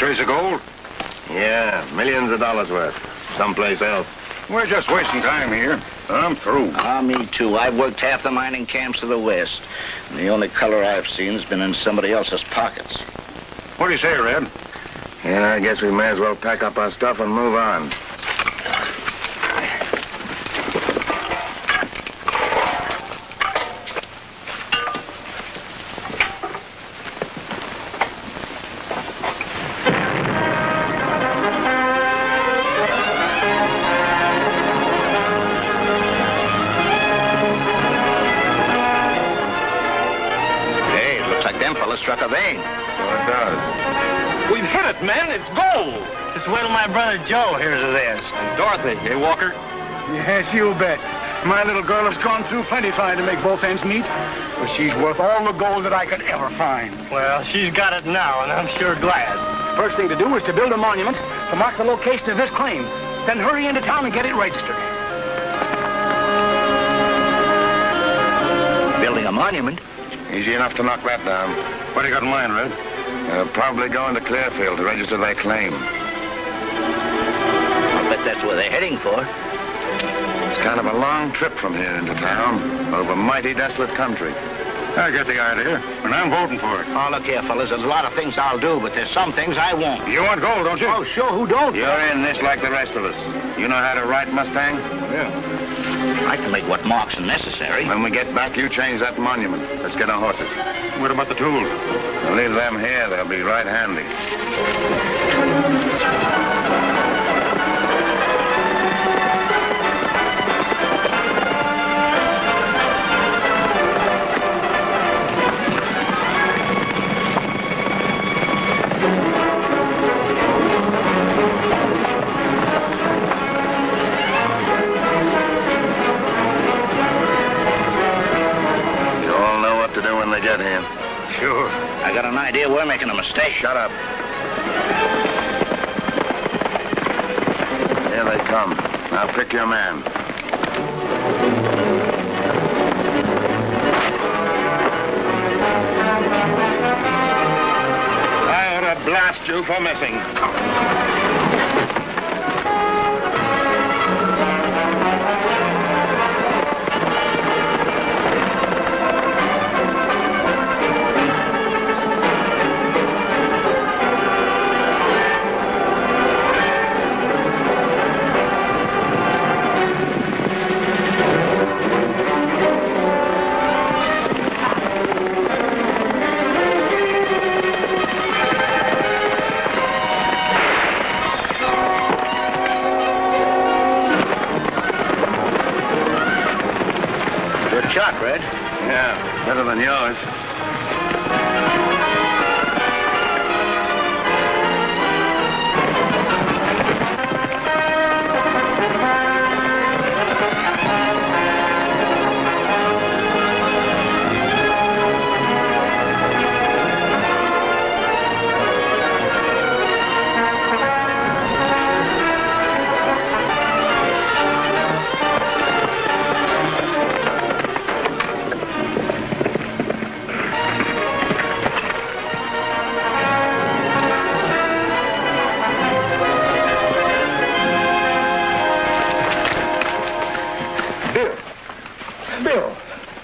trace of gold? Yeah, millions of dollars worth. Someplace else. We're just wasting time here. I'm through. Me too. I've worked half the mining camps of the West. And the only color I've seen has been in somebody else's pockets. What do you say, Red? Yeah, I guess we may as well pack up our stuff and move on. Struck a vein. So it does. We've hit it, men. It's gold. Just wait till my brother Joe hears of this. And Dorothy, eh, Walker? Yes, you bet. My little girl has gone through plenty trying to make both ends meet, but she's worth all the gold that I could ever find. Well, she's got it now, and I'm sure glad. First thing to do is to build a monument to mark the location of this claim. Then hurry into town and get it registered. Building a monument? Easy enough to knock that down. What do you got in mind, Red? They'll probably go into Clearfield to register their claim. I'll bet that's where they're heading for. It's kind of a long trip from here into town, over mighty desolate country. I get the idea, and I'm voting for it. Oh, look here, fellas. There's a lot of things I'll do, but there's some things I won't. You want gold, don't you? Oh, sure. Who don't? You're in this like the rest of us. You know how to ride Mustang? Yeah. I can make what marks are necessary. When we get back, you change that monument. Let's get our horses. What about the tools? We'll leave them here. They'll be right handy. Get here. Sure. I got an idea we're making a mistake. Shut up. Here they come. Now pick your man. I ought to blast you for missing. Shot, Red. Yeah, better than yours.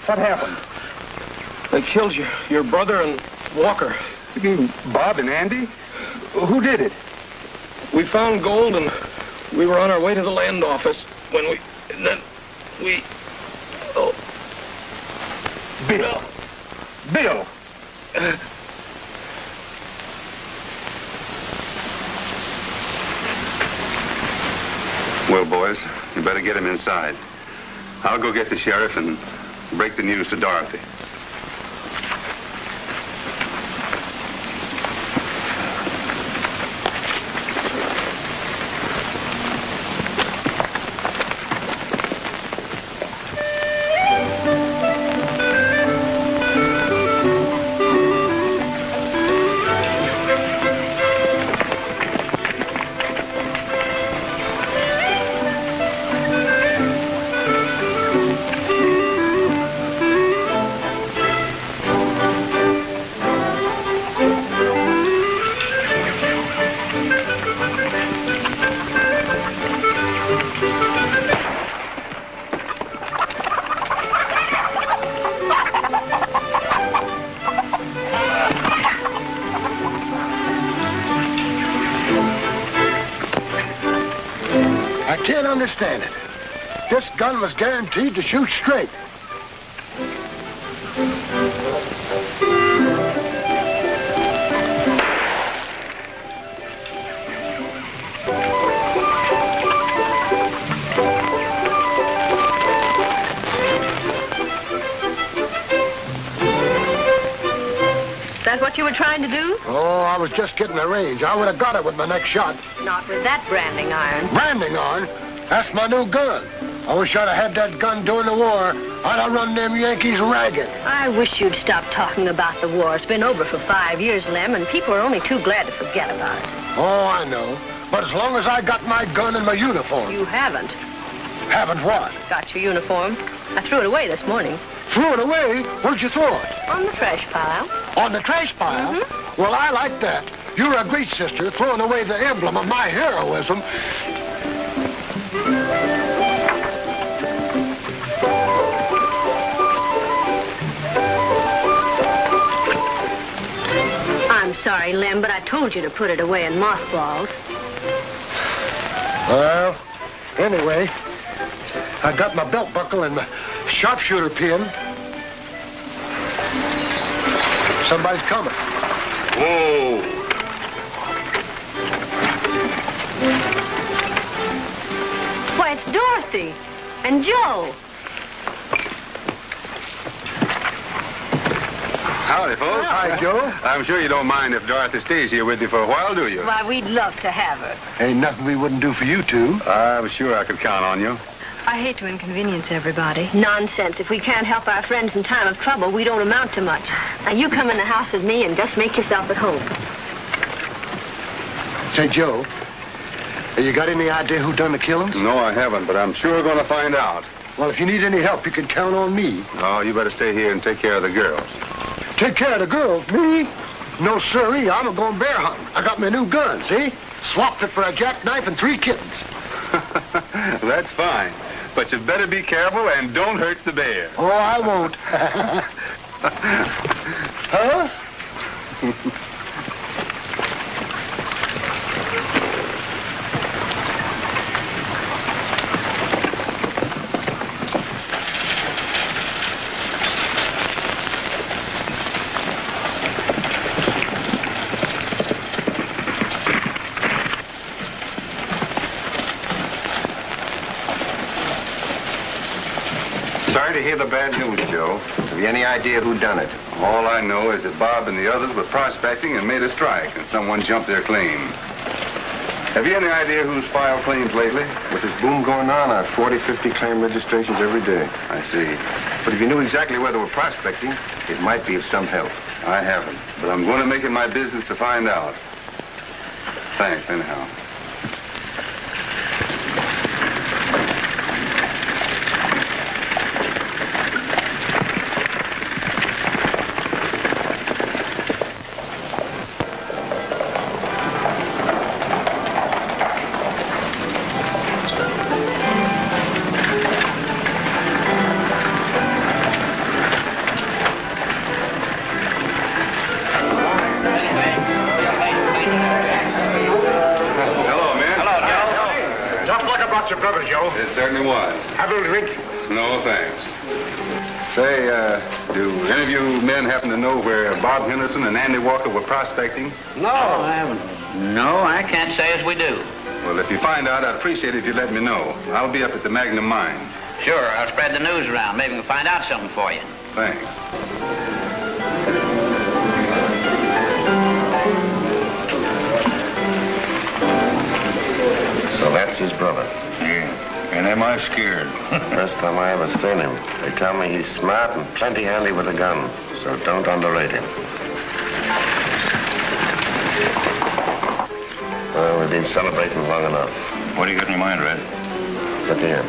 What happened? They killed your brother and Walker. You mean Bob and Andy? Who did it? We found gold and we were on our way to the land office when we... Oh. Bill. Bill. Well, boys, you better get him inside. I'll go get the sheriff and break the news to Dorothy. understand it. This gun was guaranteed to shoot straight. Is that what you were trying to do? Oh, I was just getting the range. I would have got it with my next shot. Not with that branding iron. Branding iron? That's my new gun. I wish I'd have had that gun during the war. I'd have run them Yankees ragged. I wish you'd stop talking about the war. It's been over for 5 years, Lem, and people are only too glad to forget about it. Oh, I know. But as long as I got my gun and my uniform. You haven't. Haven't what? Got your uniform. I threw it away this morning. Threw it away? Where'd you throw it? On the trash pile. On the trash pile? Mm-hmm. Well, I like that. You're a great sister, throwing away the emblem of my heroism. I'm sorry, Lem, but I told you to put it away in mothballs. Well, anyway, I got my belt buckle and my sharpshooter pin. Somebody's coming. Whoa! Why, it's Dorothy and Joe. Howdy, folks. Hi, Joe. I'm sure you don't mind if Dorothy stays here with you for a while, do you? Why, we'd love to have her. Ain't nothing we wouldn't do for you two. I'm sure I could count on you. I hate to inconvenience everybody. Nonsense. If we can't help our friends in time of trouble, we don't amount to much. Now, you come in the house with me and just make yourself at home. Say, Joe, have you got any idea who done the killings? No, I haven't, but I'm sure going to find out. Well, if you need any help, you can count on me. Oh, you better stay here and take care of the girls. Take care of the girls? Me? No, sirree. I'm going bear hunting. I got my new gun, see? Swapped it for a jackknife and 3 kittens. That's fine. But you better be careful and don't hurt the bear. Oh, I won't. Huh? Sorry to hear the bad news, Joe. Have you any idea who done it? All I know is that Bob and the others were prospecting and made a strike, and someone jumped their claim. Have you any idea who's filed claims lately? With this boom going on, 40, 50 claim registrations every day. I see. But if you knew exactly where they were prospecting, it might be of some help. I haven't, but I'm going to make it my business to find out. Thanks, anyhow. It certainly was. Have a little drink? No, thanks. Say, do any of you men happen to know where Bob Henderson and Andy Walker were prospecting? No, I haven't. No, I can't say as we do. Well, if you find out, I'd appreciate it if you let me know. I'll be up at the Magnum Mine. Sure, I'll spread the news around. Maybe we can find out something for you. Thanks. So that's his brother. Yeah. And am I scared? First time I ever seen him. They tell me he's smart and plenty handy with a gun, so don't underrate him. Well, we've been celebrating long enough. What do you got in your mind, Red? Look here.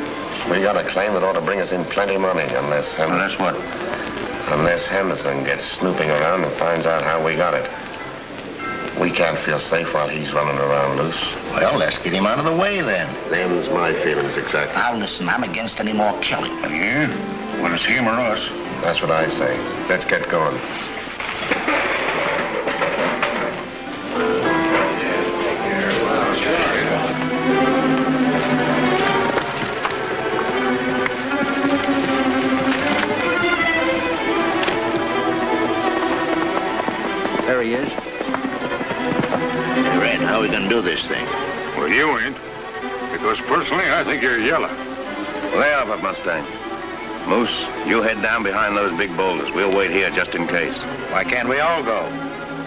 We got a claim that ought to bring us in plenty money unless Unless what? Unless Henderson gets snooping around and finds out how we got it. We can't feel safe while he's running around loose. Well, let's get him out of the way, then. Them's my feelings exactly. Now, listen, I'm against any more killing. Yeah? Well, it's him or us. That's what I say. Let's get going. he is. Hey, Red, how are we going to do this thing? Well, you ain't. Because personally, I think you're yellow. Lay off it, Mustang. Moose, you head down behind those big boulders. We'll wait here just in case. Why can't we all go?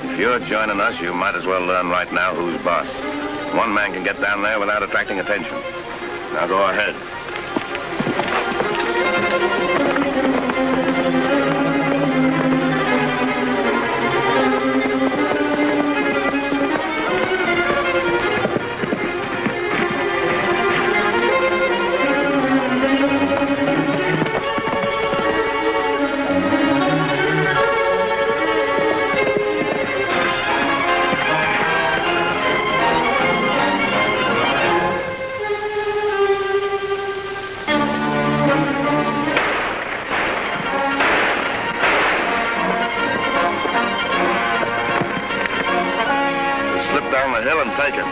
If you're joining us, you might as well learn right now who's boss. One man can get down there without attracting attention. Now go ahead. Down the hill and take it.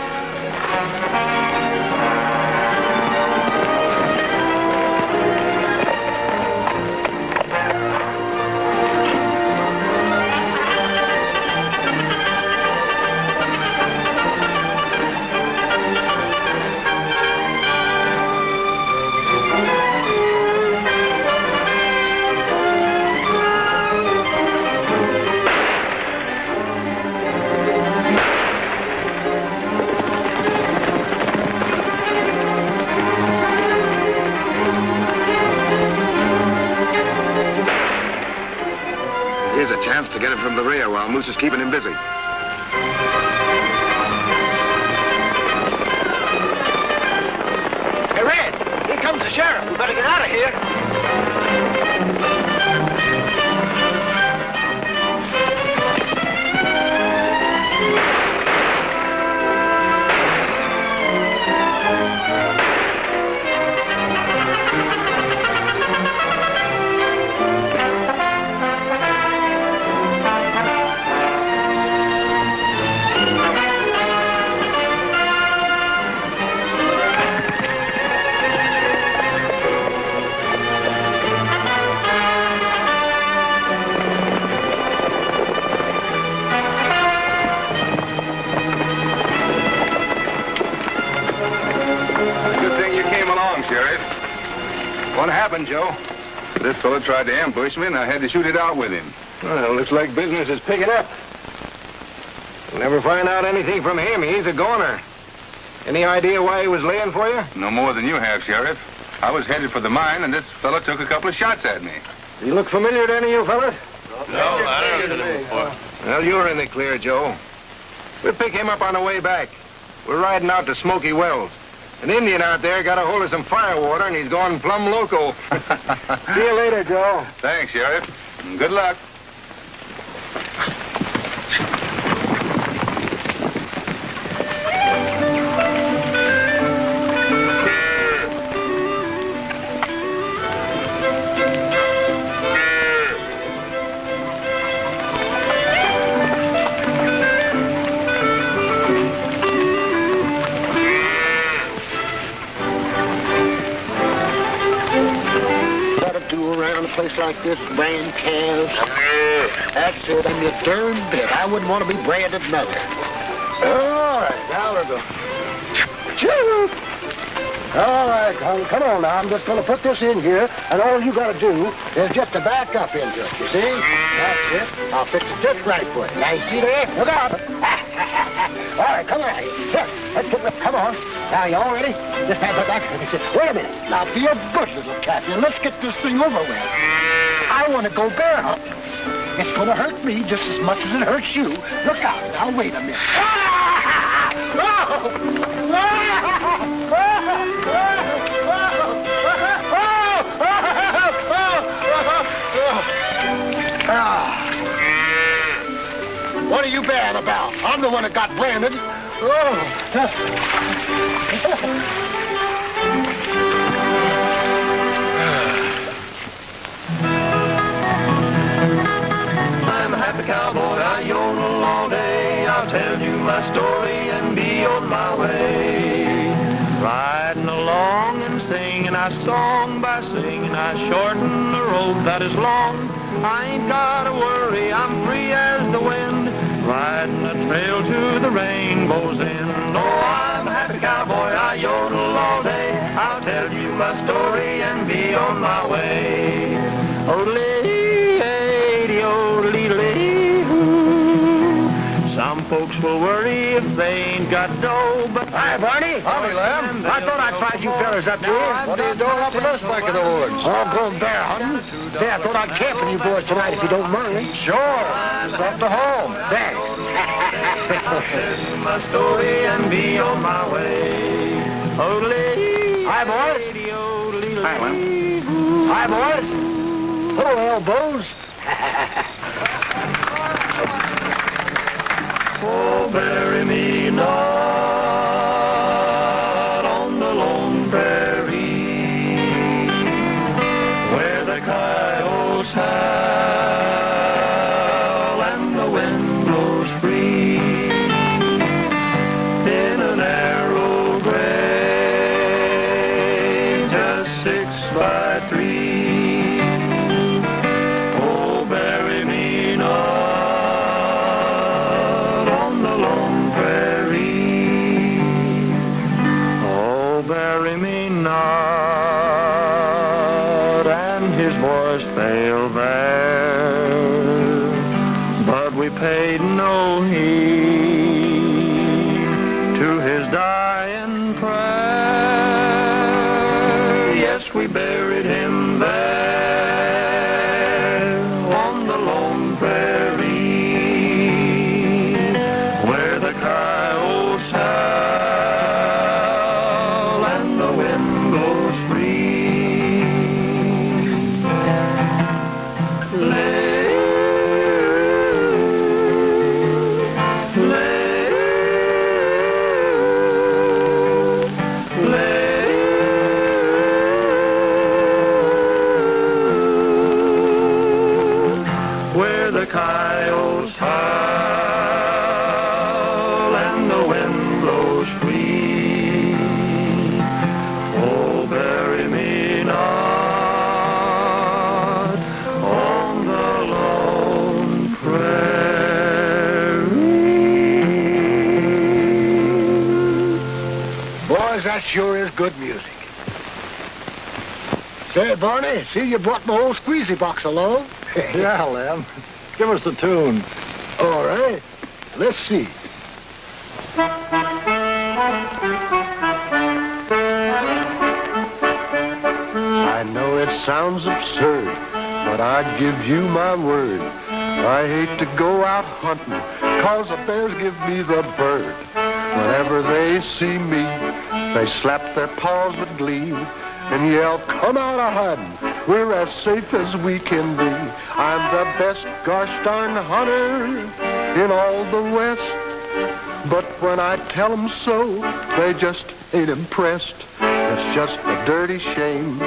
Here's a chance to get him from the rear while Moose is keeping him busy. Hey, Red, here comes the sheriff. We better get out of here. What happened, Joe? This fellow tried to ambush me, and I had to shoot it out with him. Well, looks like business is picking up. We'll never find out anything from him. He's a goner. Any idea why he was laying for you? No more than you have, Sheriff. I was headed for the mine, and this fellow took a couple of shots at me. He look familiar to any of you fellas? No, I don't know him before. Well, you're in the clear, Joe. We'll pick him up on the way back. We're riding out to Smoky Wells. An Indian out there got a hold of some firewater, and he's gone plumb loco. See you later, Joe. Thanks, Sheriff. And good luck. Place like this, brand calves. That's it, and you darn bit. I wouldn't want to be branded another. All right, now we'll go. Cheers. All right, come on now. I'm just going to put this in here, and all you got to do is just to back up into it, you see? That's it. I'll fix it just right for you. Now, you see there? Look out. All right, come on. Here, let's get come on. Now, you all ready? Just have the back. Wait a minute. Now, be a good little Kathryn. Let's get this thing over with. I want to go bear hunting. It's going to hurt me just as much as it hurts you. Look out. Now, wait a minute. What are you bad about? I'm the one that got branded. I'm a happy cowboy, I yodel all day. I'll tell you my story and be on my way. Riding along and singing our song by singing, I shorten the road that is long. I ain't gotta worry, I'm free as the wind. riding a trail to the rainbow's end. Oh, I'm a happy cowboy, I yodel all day. I'll tell you my story and be on my way. Some folks will worry if they ain't got dough, but... Hi, Barney. Howdy, Lamb. I thought I'd find you fellas up here. What are you doing up in this neck of the woods? Oh, going bear hunting. Say, I thought I'd camp with you boys tonight if you don't mind. Sure. Just up to home. Thanks. I'll tell you my story and be on my way. Hi, boys. Hi, Lamb. Hi, boys. Hello, elbows. Oh, bury me not on the Lone Prairie, where the coyotes howl and the wind blows free, in a narrow grave, just 6 by 3. Oh, bury me not bury me not, and his voice failed there, but we paid no heed to his dying prayer. Yes, we buried him there on the Lone Prairie, where the coyotes howl and the wind goes free. Where the coyotes howl and the wind blows free. Oh, bury me not on the Lone Prairie. Boys, that sure is good music. Say, Barney, see you brought my old squeezy box along. Yeah, Lamb. Give us the tune. All right. Let's see. I know it sounds absurd, but I'd give you my word. I hate to go out hunting, 'cause the bears give me the bird. Whenever they see me, they slap their paws with glee and yell, "Come out of hiding, we're as safe as we can be." I'm the best gosh darn hunter in all the West. But when I tell them so, they just ain't impressed. It's just a dirty shame.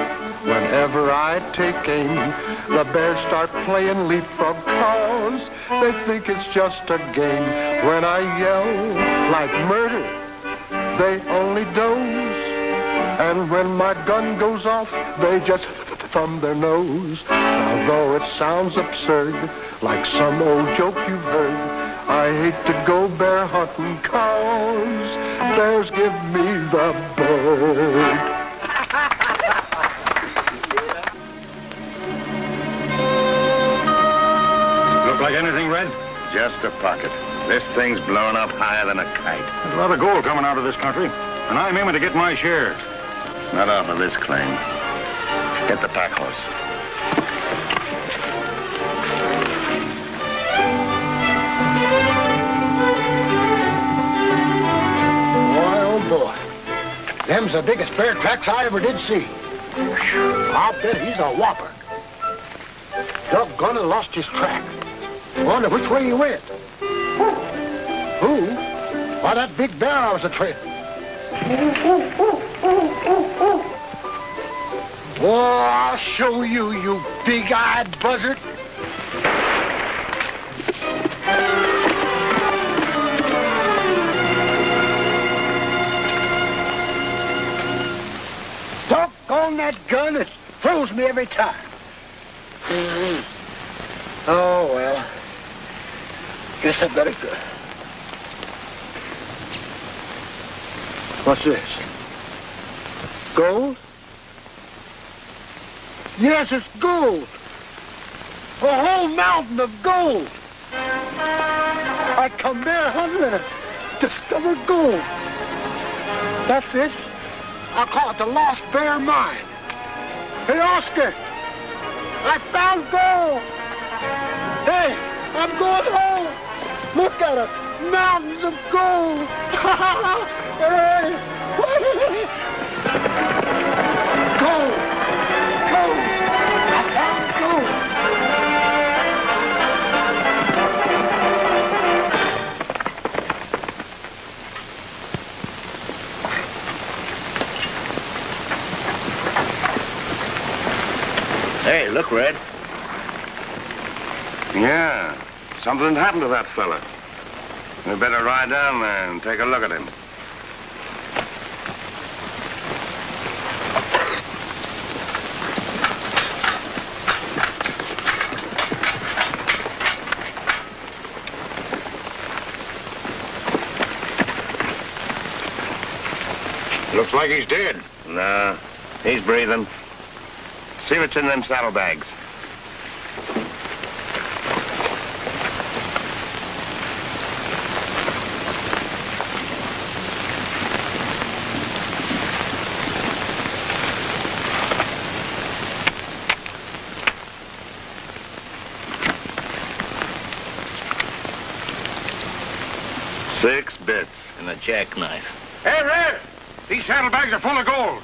Whenever I take aim, the bears start playing leapfrog 'cause they think it's just a game. When I yell like murder, they only doze. And when my gun goes off, they just thumb their nose. Although it sounds absurd, like some old joke you've heard, I hate to go bear hunting 'cause bears give me the bird. Look like anything, Red? Just a pocket. This thing's blown up higher than a kite. There's a lot of gold coming out of this country, and I'm aiming to get my share. Not off of this claim. Get the pack horse. Boy, oh boy. Them's the biggest bear tracks I ever did see. I'll bet he's a whopper. Doggone it, lost his track. Wonder which way he went. Who? Why, that big bear I was a-trailing. Oh, I'll show you, you big-eyed buzzard. Doggone that gun, it throws me every time. Oh, well. Guess I better go. What's this? Gold? Yes, it's gold. A whole mountain of gold. I come there hunting and discovered gold. That's it. I call it the Lost Bear Mine. Hey, Oscar, I found gold. Hey, I'm going home. Look at it. Mountains of gold. Hey. Gold. Gold. I found gold. Hey, look, Red. Yeah, something happened to that fella. We better ride down there and take a look at him. Looks like he's dead. No, he's breathing. See what's in them saddlebags. $6 bits. And a jackknife. Hey, Red! These saddlebags are full of gold.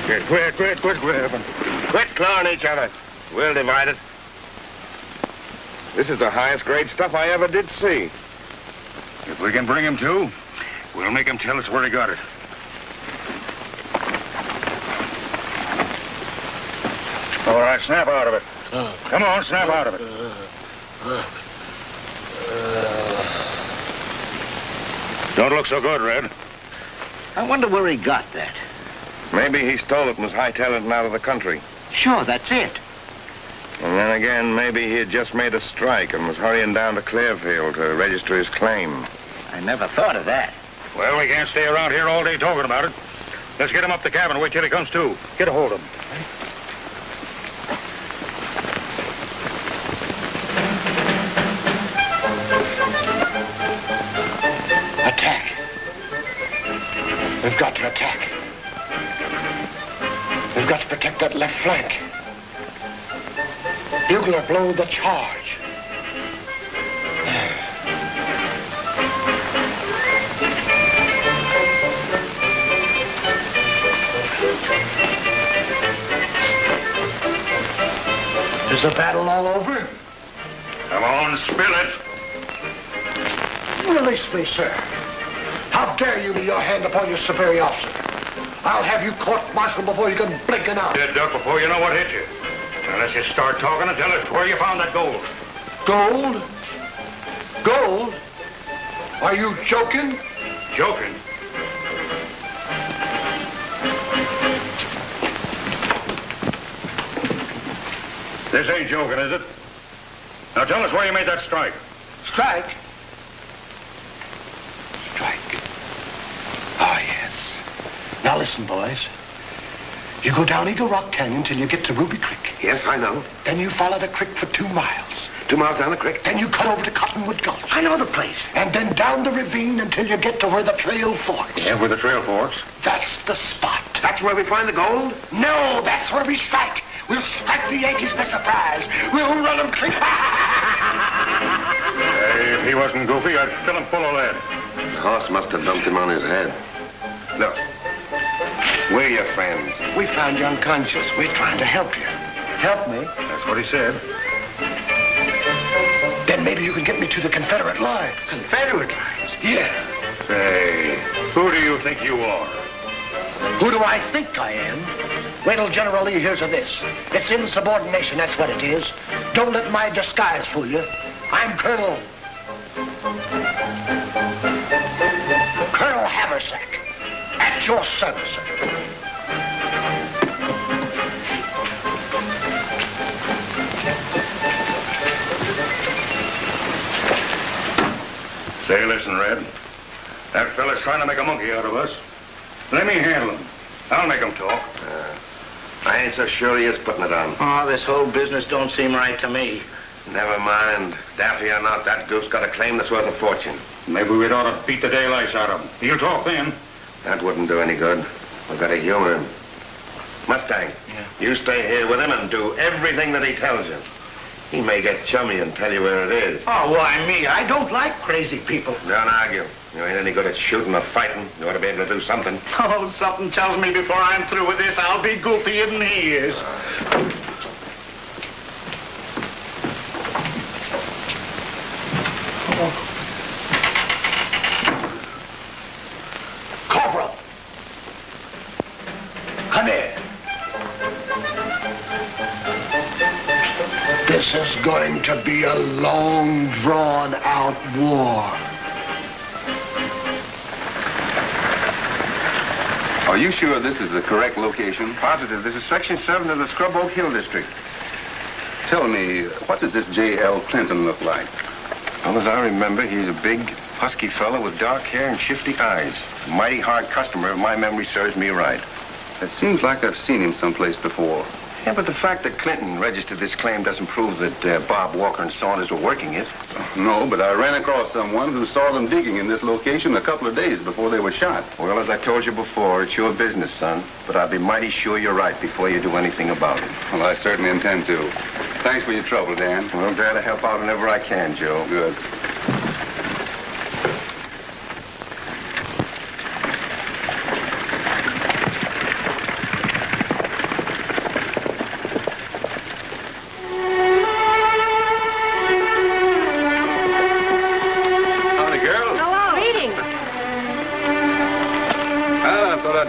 Quit grabbing. Quit clawing each other. We'll divide it. This is the highest grade stuff I ever did see. If we can bring him to, we'll make him tell us where he got it. All right, snap out of it. Come on, snap out of it. Don't look so good, Red. I wonder where he got that. Maybe he stole it and was hightailing it out of the country. Sure, that's it. And then again, maybe he had just made a strike and was hurrying down to Clearfield to register his claim. I never thought of that. Well, we can't stay around here all day talking about it. Let's get him up the cabin and wait till he comes to. Get a hold of him. Attack. We've got to attack. We've got to protect that left flank. Bugler, blow the charge. Is the battle all over? Come on, spill it. Release me, sir. How dare you lay your hand upon your superior officer? I'll have you court-martialed before you can blink an eye. You duck before you know what hit you. Unless you start talking and tell us where you found that gold. Gold? Gold? Are you joking? Joking? This ain't joking, is it? Now tell us where you made that strike. Strike? Strike. Oh, yes. Now listen, boys. You go down Eagle Rock Canyon till you get to Ruby Creek. Yes, I know. Then you follow the creek for 2 miles. 2 miles down the creek. Then you cut over to Cottonwood Gulch. I know the place. And then down the ravine until you get to where the trail forks. Yeah, where the trail forks. That's the spot. That's where we find the gold? No, that's where we strike. We'll strike the Yankees by surprise. We'll run them clean. Hey, if he wasn't goofy, I'd fill him full of lead. The horse must have dumped him on his head. Look, we're your friends. We found you unconscious. We're trying to help you. Help me? That's what he said. Then maybe you can get me to the Confederate lines. Confederate lines? Yeah. Say, who do you think you are? Who do I think I am? Wait till General Lee hears of this. It's insubordination, that's what it is. Don't let my disguise fool you. I'm Colonel Haversack. At your service. Say, listen, Red. That fella's trying to make a monkey out of us. Let me handle him. I'll make him talk. I ain't so sure he is putting it on. Oh, this whole business don't seem right to me. Never mind. Daffy or not, that goose got a claim that's worth a fortune. Maybe we'd ought to beat the daylights out of him. He'll talk then. That wouldn't do any good. We've got to humor him. Mustang, you stay here with him and do everything that he tells you. He may get chummy and tell you where it is. Oh, why me? I don't like crazy people. Don't argue. You ain't any good at shooting or fighting. You ought to be able to do something. Oh, something tells me before I'm through with this, I'll be goofier than he is. Corporal! Come here. This is going to be a long, drawn-out war. Are you sure this is the correct location? Positive. This is Section 7 of the Scrub Oak Hill District. Tell me, what does this J.L. Clinton look like? Well, as I remember, he's a big, husky fellow with dark hair and shifty eyes. A mighty hard customer, if my memory serves me right. It seems like I've seen him someplace before. Yeah, but the fact that Clinton registered this claim doesn't prove that Bob Walker and Saunders were working it. No, but I ran across someone who saw them digging in this location a couple of days before they were shot. Well, as I told you before, it's your business, son. But I'll be mighty sure you're right before you do anything about it. Well, I certainly intend to. Thanks for your trouble, Dan. Well, I'm glad to help out whenever I can, Joe. Good.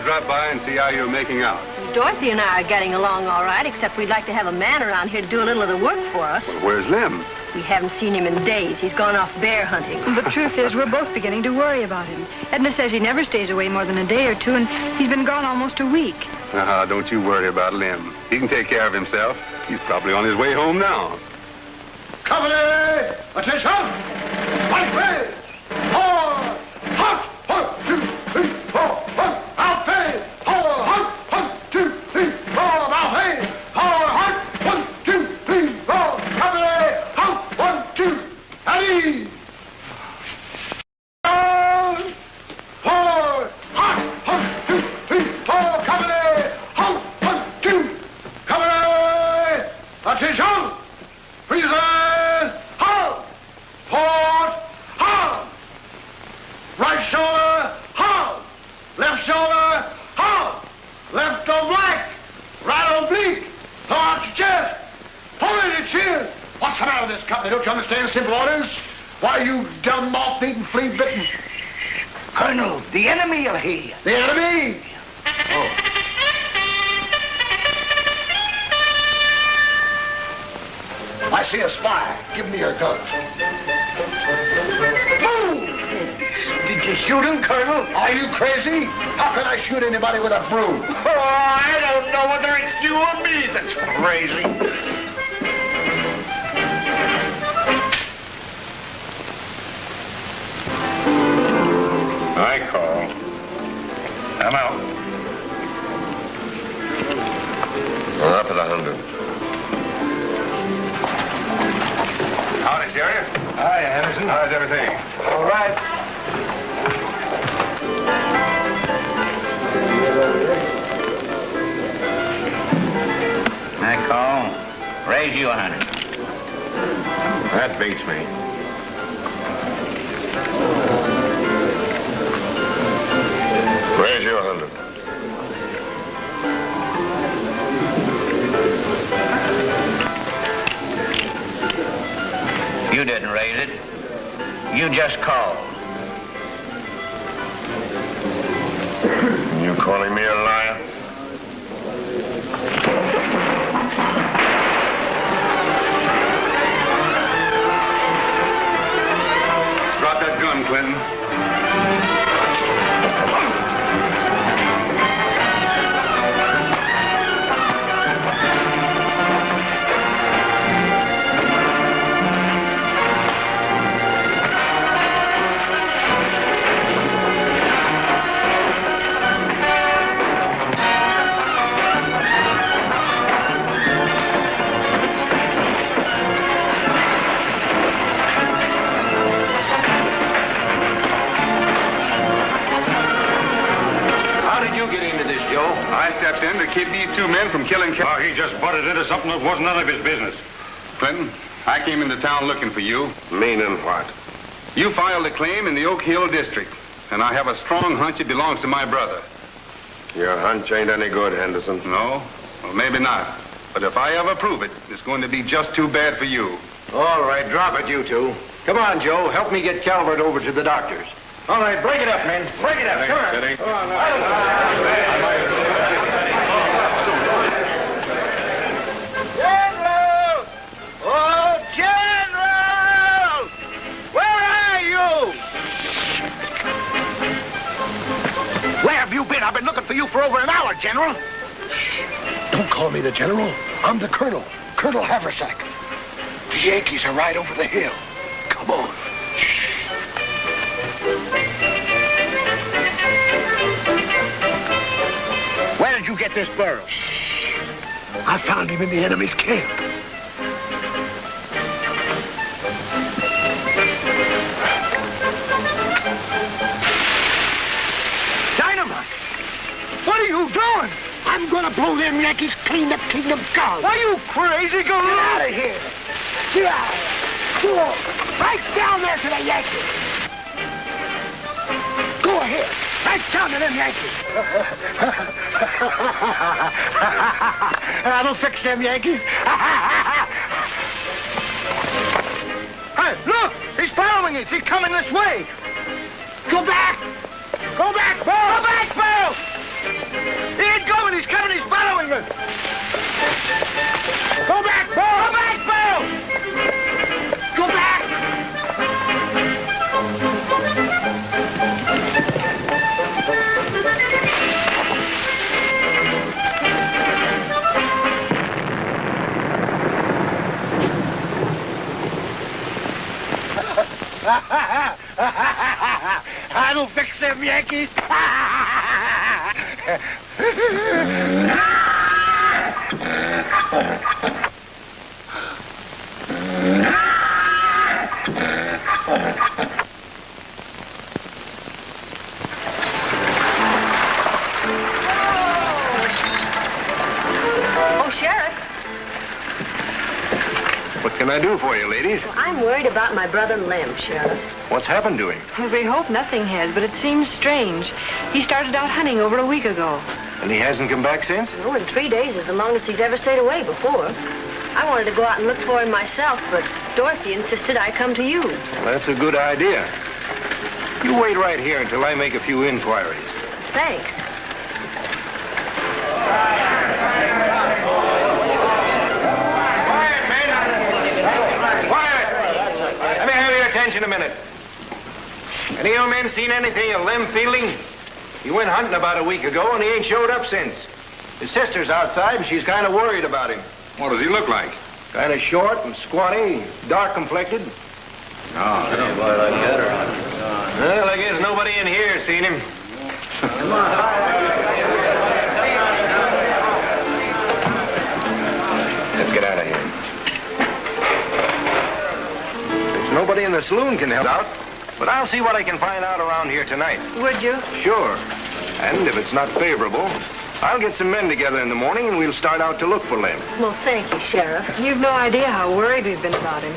Drop by and see how you're making out. Dorothy and I are getting along all right, except we'd like to have a man around here to do a little of the work for us. Well, where's Lem? We haven't seen him in days. He's gone off bear hunting. The truth is, we're both beginning to worry about him. Edna says he never stays away more than a day or two, and he's been gone almost a week. Don't you worry about Lem. He can take care of himself. He's probably on his way home now. Company! Attention! One way! Forward! Hot! 1, 2, 3, 4, 1. Out phase! Forward! Hot! 1, 2, 3, 4. Out phase! Forward! Hot! 1, 2, 3, 4. Company! Hot! 1, 2. At ease! Down! Forward! Hot! 1, 2, 3, 4. Company! Hot! 1, 2. Company! Attention! Present! Halt! Port! Halt! Right shoulder! Halt! Left shoulder! Halt! Left oblique! Right oblique! Throw out your chest! Pull in your chin! What's the matter with this company? Don't you understand simple orders? Why, you dumb, moth-eaten, flea-bitten... Colonel, the enemy will hear you. The enemy? Oh. I see a spy. Give me your gun. Move! Did you shoot him, Colonel? Are you crazy? How can I shoot anybody with a broom? Oh, I don't know whether it's you or me that's crazy. I call. I'm out. We're up at 100. Howdy, Sheriff. Hi, Henderson. How's everything? All right. I call. Raise you 100. That beats me. Raise you 100. You didn't raise it. You just called. You calling me a liar? Drop that gun, Clinton. How'd you get into this, Joe? I stepped in to keep these two men from killing Oh, he just butted into something that wasn't none of his business. Clinton, I came into town looking for you. Meaning what? You filed a claim in the Oak Hill District, and I have a strong hunch it belongs to my brother. Your hunch ain't any good, Henderson. No? Well, maybe not. But if I ever prove it, it's going to be just too bad for you. All right, drop it, you two. Come on, Joe. Help me get Calvert over to the doctor's. All right, break it up, men. Break it up. Come on. Steady. Come on. General! Oh, General! Where are you? Where have you been? I've been looking for you for over an hour, General. Don't call me the general. I'm the colonel, Colonel Haversack. The Yankees are right over the hill. Come on. Where did you get this burro? I found him in the enemy's camp. Dynamite! What are you doing? I'm gonna blow them Yankees clean to kingdom come. Are you crazy? Go Get out of here! Get out of here! Go on! Right down there to the Yankees! Go ahead! Right down to them Yankees! That'll fix them Yankees! Hey, look! He's following us. He's coming this way. Go back! Go back, Bo! Go back, Bill! He ain't going. He's coming. He's following us. Go back, Bo! Go back, Bill! Go back! I'll fix them Yankees. Oh, Sheriff, What can I do for you, ladies? I'm worried about my brother Lem, Sheriff. What's happened to him? We hope nothing has, but it seems strange. He started out hunting over a week ago. And he hasn't come back since? Oh, in 3 days is the longest he's ever stayed away before. I wanted to go out and look for him myself, but Dorothy insisted I come to you. Well, that's a good idea. You wait right here until I make a few inquiries. Thanks. Quiet, men! Quiet! Let me have your attention a minute. Any of you men seen anything of Lem Fielding? He went hunting about a week ago, and he ain't showed up since. His sister's outside, and she's kind of worried about him. What does he look like? Kind of short and squatty, dark-complected. Oh, Well, I guess nobody in here seen him. Let's get out of here. There's nobody in the saloon can help out, but I'll see what I can find out around here tonight. Would you? Sure. And if it's not favorable, I'll get some men together in the morning and we'll start out to look for Lem. Well, thank you, Sheriff. You've no idea how worried we've been about him.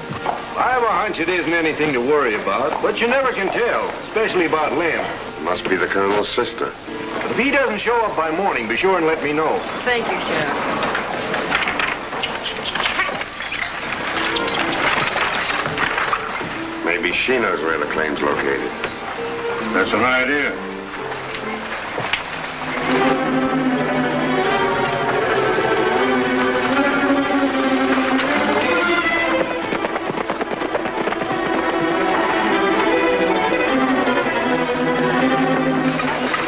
I have a hunch it isn't anything to worry about, but you never can tell, especially about Lem. Must be the colonel's sister. But if he doesn't show up by morning, be sure and let me know. Thank you, Sheriff. Maybe she knows where the claim's located. That's an idea.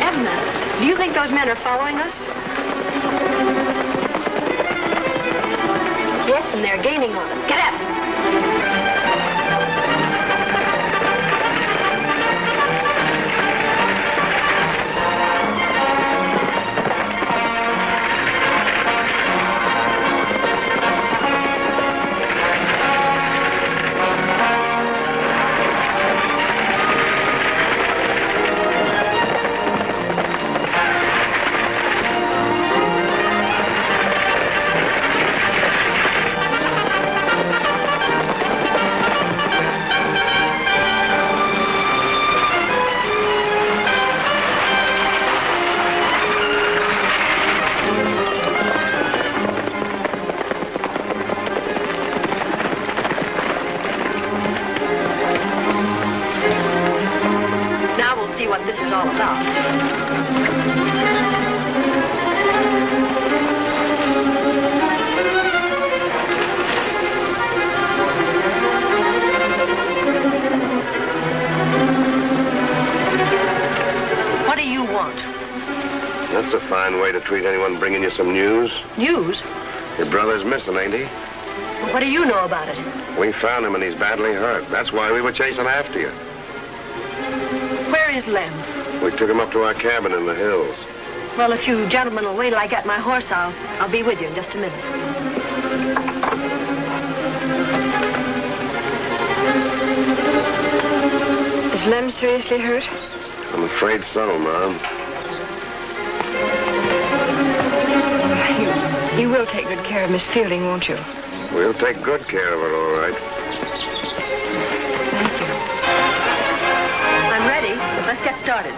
Edna, do you think those men are following us? Yes, and they're gaining on us. Get up! That's a fine way to treat anyone bringing you some news. News? Your brother's missing, ain't he? Well, what do you know about it? We found him and he's badly hurt. That's why we were chasing after you. Where is Lem? We took him up to our cabin in the hills. Well, if you gentlemen will wait till I get my horse, I'll be with you in just a minute. Is Lem seriously hurt? I'm afraid so, Mom. You will take good care of Miss Fielding, won't you? We'll take good care of her, all right. Thank you. I'm ready. Let's get started.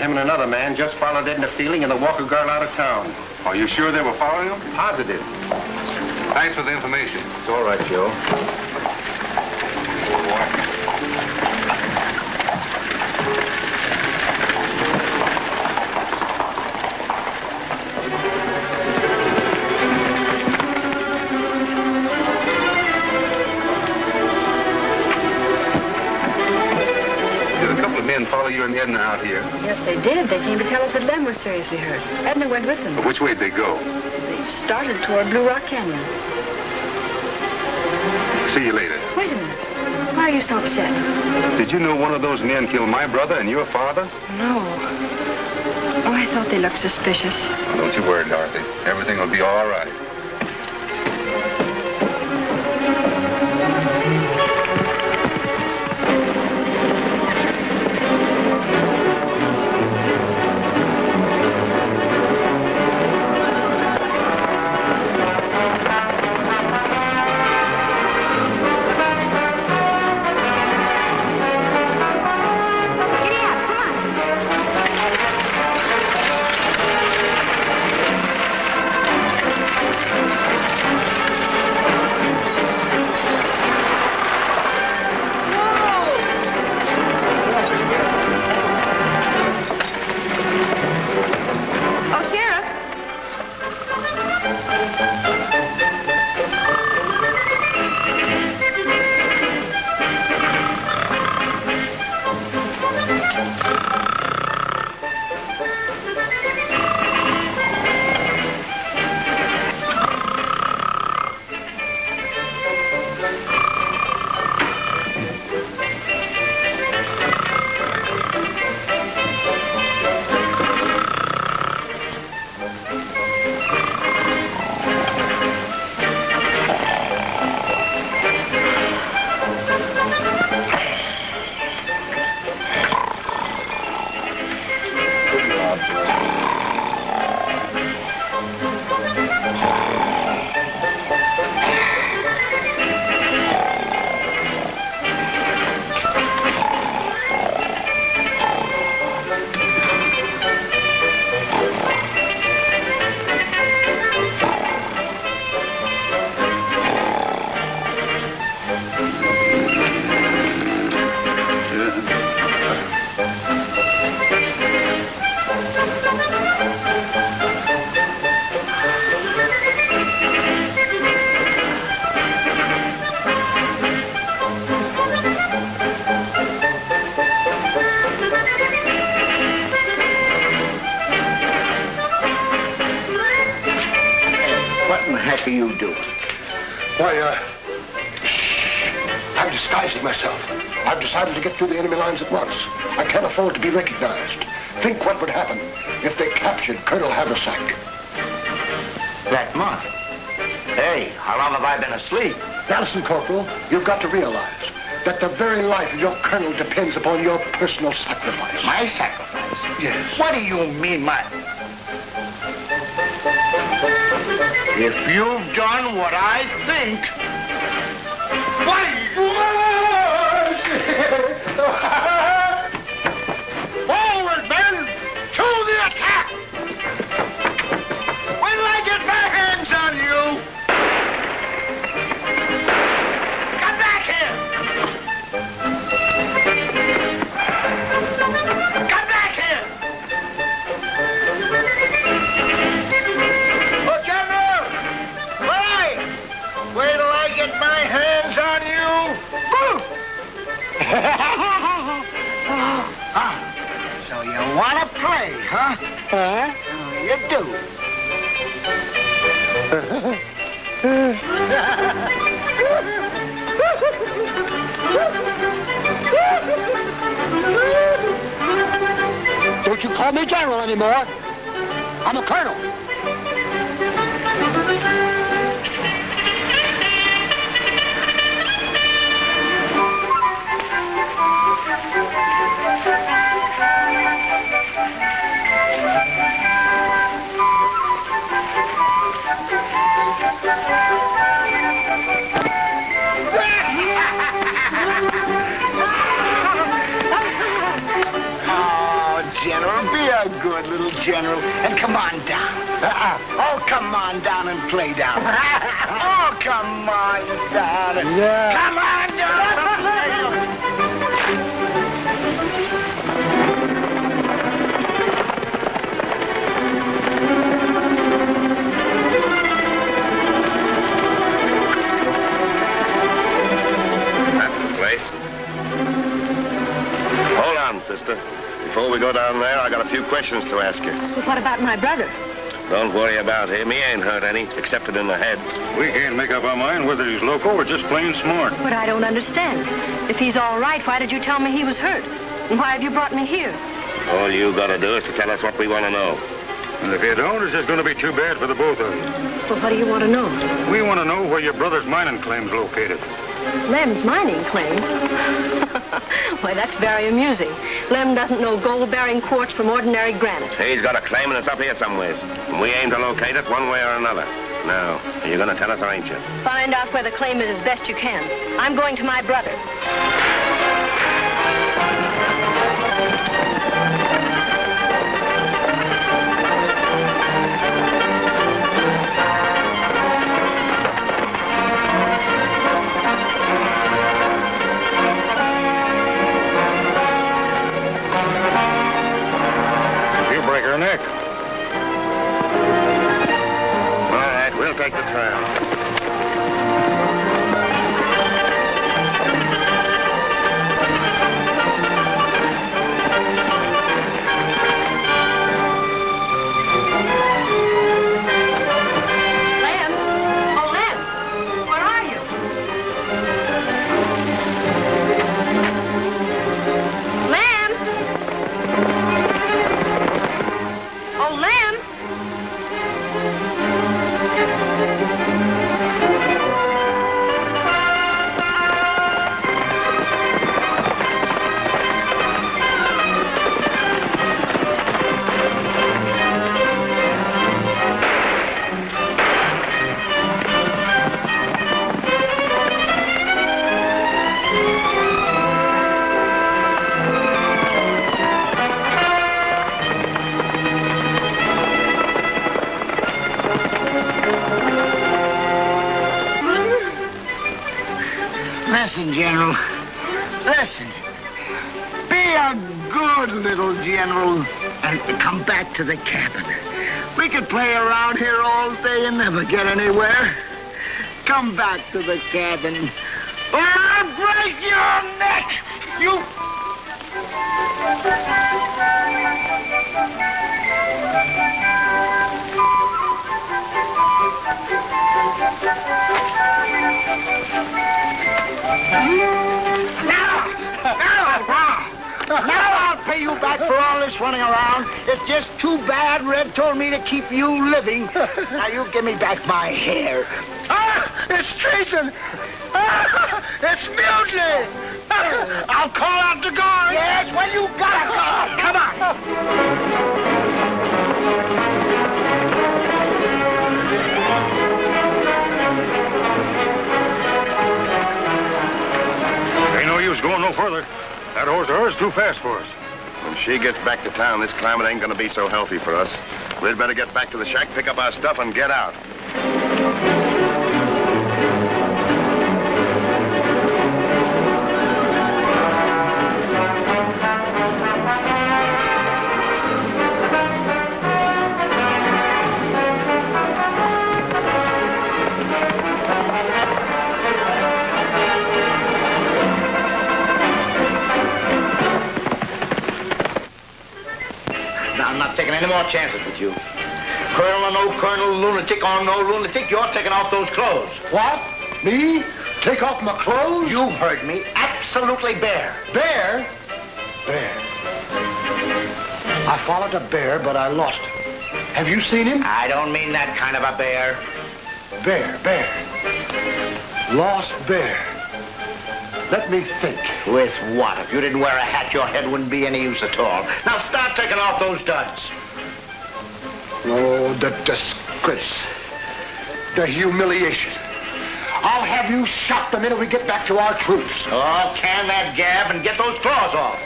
Him and another man just followed Edna Fielding and the Walker girl out of town. Are you sure they were following him? Positive. Thanks for the information. It's all right, Joe. Follow you and Edna out here. Yes, they did. They came to tell us that Lem was seriously hurt. Edna went with them. But which way did they go? They started toward Blue Rock Canyon. See you later. Wait a minute. Why are you so upset? Did you know one of those men killed my brother and your father? No. Oh, I thought they looked suspicious. Well, don't you worry, Dorothy. Everything will be all right. heck are you doing? Why, I'm disguising myself. I've decided to get through the enemy lines at once. I can't afford to be recognized. Think what would happen if they captured Colonel Haversack. That month? Hey, how long have I been asleep? Now listen, Corporal, you've got to realize that the very life of your colonel depends upon your personal sacrifice. My sacrifice? Yes. What do you mean, my... If you've done what I think... Why... Forward, men! To the attack! Huh? You do. Don't you call me General anymore. I'm a colonel. General, be a good little general, and come on down. Oh, come on down and play down. Oh, come on down. Come on down and play down. That's the place. Hold on, sister. Before we go down there, I got a few questions to ask you. But what about my brother? Don't worry about him. He ain't hurt any, except it in the head. We can't make up our mind whether he's loco or just plain smart. But I don't understand. If he's all right, why did you tell me he was hurt? And why have you brought me here? All you gotta do is to tell us what we want to know. And if you don't, it's just going to be too bad for the both of you. Well, what do you want to know? We want to know where your brother's mining claim's located. Lem's mining claim? Why, that's very amusing. Lem doesn't know gold-bearing quartz from ordinary granite. He's got a claim and it's up here somewhere. And we aim to locate it one way or another. Now, are you going to tell us or ain't you? Find out where the claim is as best you can. I'm going to my brother. Neck. All right, we'll take the trail. Lem? Oh, Lem, where are you? Lem? Oh, Lem? Listen, General. Listen. Be a good little general and come back to the cabin. We could play around here all day and never get anywhere. Come back to the cabin or I'll break your neck! You... Now I'll pay you back for all this running around. It's just too bad Red told me to keep you living. Now you give me back my hair. Ah, it's treason. Ah, it's mutiny. I'll call out the guard. Yes, well, you gotta call. Come on. Ain't no use going no further. That horse of hers is too fast for us. When she gets back to town, this climate ain't gonna be so healthy for us. We'd better get back to the shack, pick up our stuff, and get out. I'm not taking any more chances with you. Colonel or no colonel, lunatic or no lunatic, you're taking off those clothes. What? Me? Take off my clothes? You heard me. Absolutely bare. Bear? Bear. I followed a bear, but I lost him. Have you seen him? I don't mean that kind of a bear. Bear. Lost bear. Let me think. With what? If you didn't wear a hat, your head wouldn't be any use at all. Now start taking off those duds. Oh, the disgrace. The humiliation. I'll have you shot the minute we get back to our troops. Oh, can that gab and get those claws off.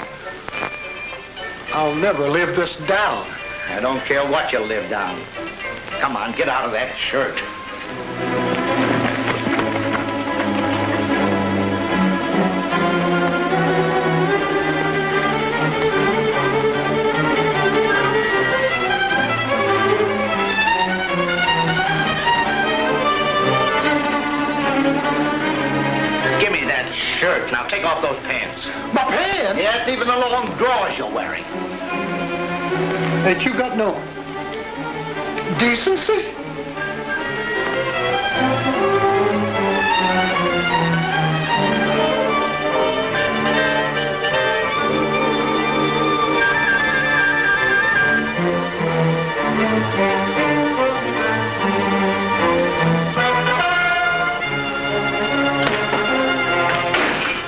I'll never live this down. I don't care what you live down. Come on, get out of that shirt. Give me that shirt. Now take off those pants. My pants? Yes, even the long drawers you're wearing. Ain't you got no decency?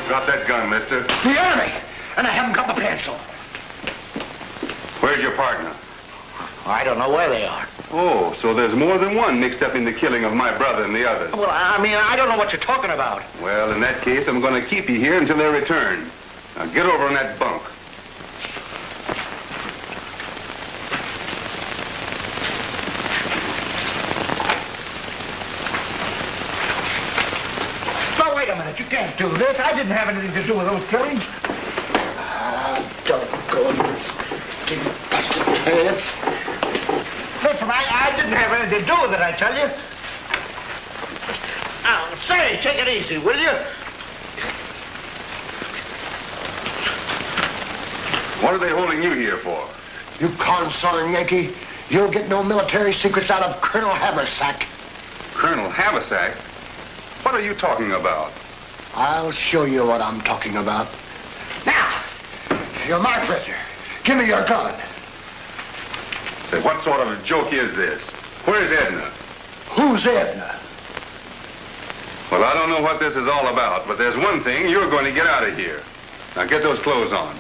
Drop that gun, mister. The Army! And I haven't got my pants on. Where's your partner? I don't know where they are. Oh, so there's more than one mixed up in the killing of my brother and the others. Well, I mean, I don't know what you're talking about. Well, in that case, I'm going to keep you here until their return. Now get over in that bunk. Now, wait a minute. You can't do this. I didn't have anything to do with those killings. Doggone this big busted pants. Listen, I didn't have anything to do with it, I tell you. Now, say, take it easy, will you? What are they holding you here for? You consarn Yankee. You'll get no military secrets out of Colonel Haversack. Colonel Haversack? What are you talking about? I'll show you what I'm talking about. Now, you're my prisoner. Give me your gun. Say, what sort of a joke is this? Where's Edna? Who's Edna? Well, I don't know what this is all about, but there's one thing. You're going to get out of here. Now get those clothes on.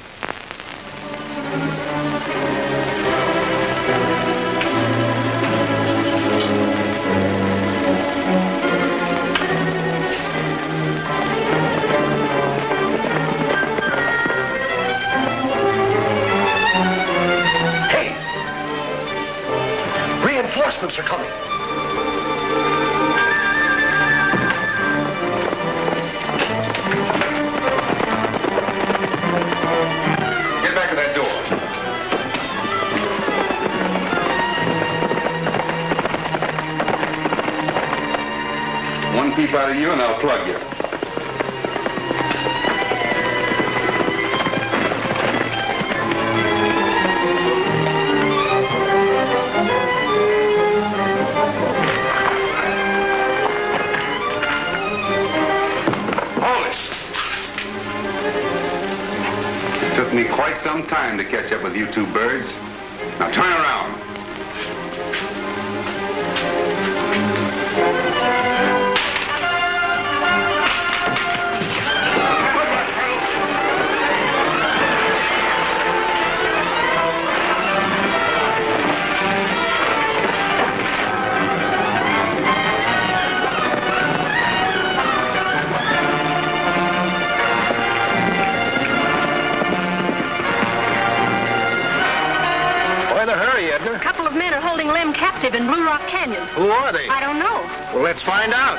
Reinforcements are coming. Get back to that door. One peep out of you and I'll plug you. Took me quite some time to catch up with you two birds. Now turn around. A couple of men are holding Lem captive in Blue Rock Canyon. Who are they? I don't know. Well, let's find out.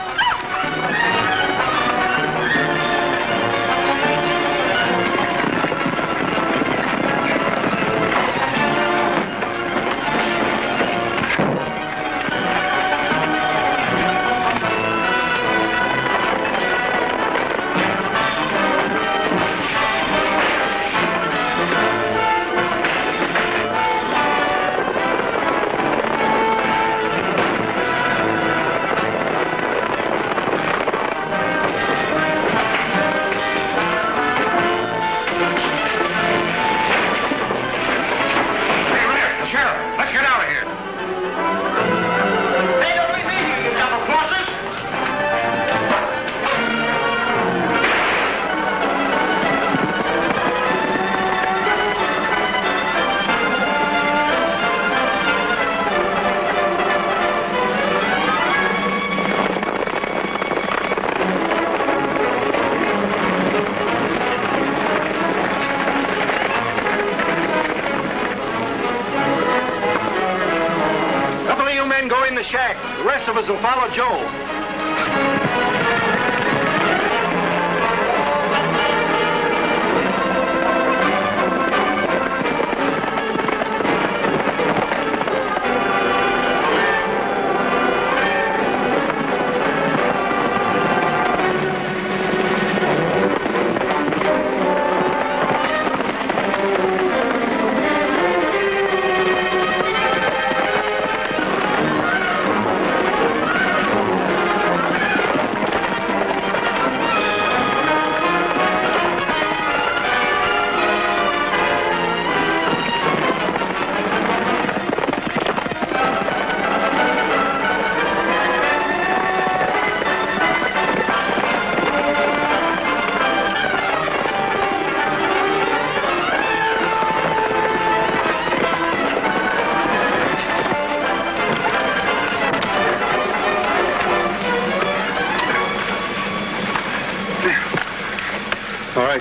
men go in the shack. The rest of us will follow Joe.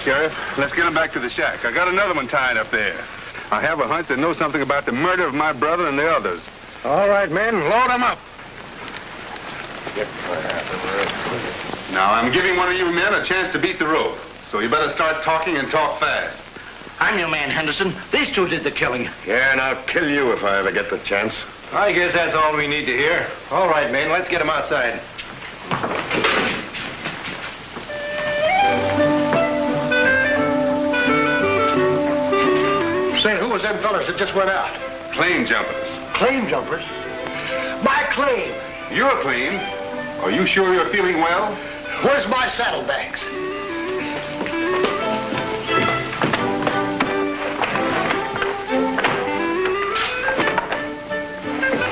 Sheriff. Let's get him back to the shack. I got another one tied up there. I have a hunch they know something about the murder of my brother and the others. All right, men, load them up. Now, I'm giving one of you men a chance to beat the rope. So you better start talking and talk fast. I'm your man, Henderson. These two did the killing. Yeah, and I'll kill you if I ever get the chance. I guess that's all we need to hear. All right, men, let's get them outside. Say, who was them fellas that just went out? Claim jumpers. Claim jumpers? My claim. Your claim? Are you sure you're feeling well? Where's my saddlebags?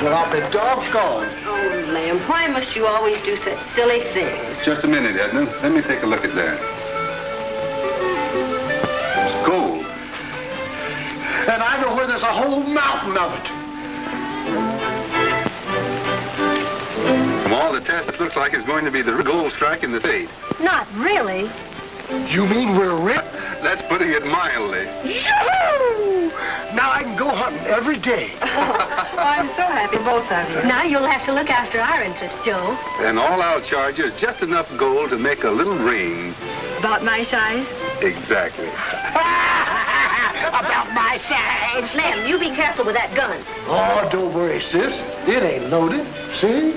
Well, I'll be doggone. Oh, Lamb, why must you always do such silly things? Just a minute, Edna. Let me take a look at that. It's gold. And I know where there's a whole mountain of it. From all the tests, it looks like it's going to be the gold strike in the state. Not really. You mean we're rich? That's putting it mildly. Yoo-hoo! Now I can go hunting every day. Oh, I'm so happy, both of you. Now you'll have to look after our interests, Joe. And all I'll charge you is just enough gold to make a little ring. About my size? Exactly. About my size. Slim, you be careful with that gun. Oh, don't worry, sis. It ain't loaded. See?